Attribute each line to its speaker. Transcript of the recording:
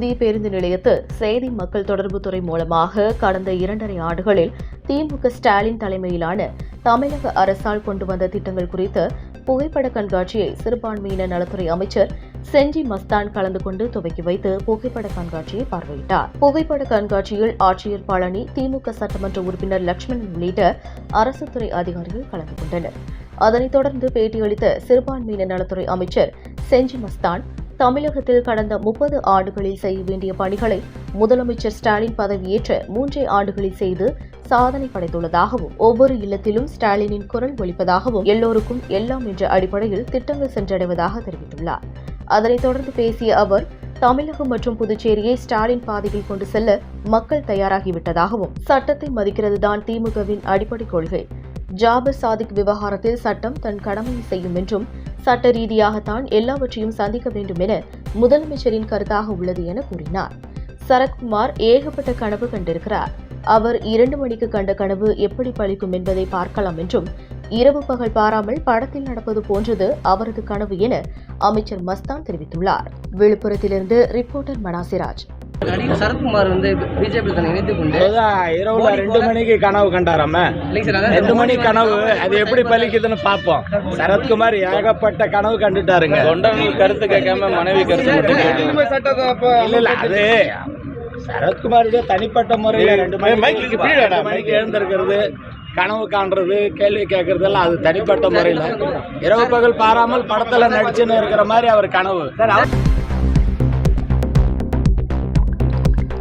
Speaker 1: புதிய பேருந்து நிலையத்தில் செய்தி மக்கள் தொடர்பு துறை மூலமாக கடந்த 2.5 ஆண்டுகளில் திமுக ஸ்டாலின் தலைமையிலான தமிழக அரசால் கொண்டு வந்த திட்டங்கள் குறித்த புகைப்பட கண்காட்சியை சிறுபான்மையினர் நலத்துறை அமைச்சர் செஞ்சி மஸ்தான் கலந்து கொண்டு துவக்கி வைத்து புகைப்பட கண்காட்சியை பார்வையிட்டார். புகைப்பட கண்காட்சியில் ஆட்சியர் பழனி, திமுக சட்டமன்ற உறுப்பினர் லட்சுமணன் உள்ளிட்ட அரசு துறை அதிகாரிகள் கலந்து கொண்டனர். அதனைத் தொடர்ந்து பேட்டியளித்த சிறுபான்மையினர் நலத்துறை அமைச்சர் செஞ்சி மஸ்தான், தமிழகத்தில் கடந்த 30 ஆண்டுகளில் செய்ய வேண்டிய பணிகளை முதலமைச்சர் ஸ்டாலின் பதவியேற்ற 3 ஆண்டுகளில் செய்து சாதனை படைத்துள்ளதாகவும், ஒவ்வொரு இல்லத்திலும் ஸ்டாலினின் குரல் ஒலிப்பதாகவும், எல்லோருக்கும் எல்லாம் என்ற அடிப்படையில் திட்டங்கள் சென்றடைவதாக தெரிவித்துள்ளார். அதனைத் தொடர்ந்து பேசிய அவர், தமிழகம் மற்றும் புதுச்சேரியை ஸ்டாலின் பாதையில் கொண்டு செல்ல மக்கள் தயாராகிவிட்டதாகவும், சட்டத்தை மதிக்கிறதுதான் திமுகவின் அடிப்படை கொள்கை, ஜாபர் சாதிக் விவகாரத்தில் சட்டம் தன் கடமையை செய்யும் என்றும், சட்ட ரீதியாகத்தான் எல்லாவற்றையும் சந்திக்க வேண்டும் என முதலமைச்சரின் கருத்தாக உள்ளது என கூறினார். சரத்குமார் ஏகப்பட்ட கனவு கண்டிருக்கிறார். அவர் 2 மணிக்கு கண்ட கனவு எப்படி பலிக்கும் என்பதை பார்க்கலாம் என்றும், இரவு பகல் பாராமல் படத்தில் நடப்பது போன்றது அவரது கனவு என அமைச்சர் மஸ்தான் தெரிவித்துள்ளார். விழுப்புரத்திலிருந்து ரிப்போர்ட்டர் மனாசிராஜ்.
Speaker 2: சரத்குமார் பிஜேபி இணைத்துக் கொண்டு
Speaker 3: இரவுல 2 மணிக்கு கனவு கண்டாராம, 2 மணி கனவு அது எப்படி பலிக்குதுன்னு பார்ப்போம். சரத்குமார் ஏகப்பட்ட கனவு கண்டுட்டாருங்க.
Speaker 4: தொண்டர்கள் கருத்து கேட்காம மனைவி கருத்து
Speaker 3: இல்ல அது சரத்குமாருடைய தனிப்பட்ட முறையில் 2 மணிக்கு எழுந்திருக்கிறது, கனவு காண்றது, கேள்வி கேட்கறது எல்லாம் அது தனிப்பட்ட முறையில் இரவு பகல் பாராமல் படத்துல நடிச்சுன்னு இருக்கிற மாதிரி அவர் கனவு.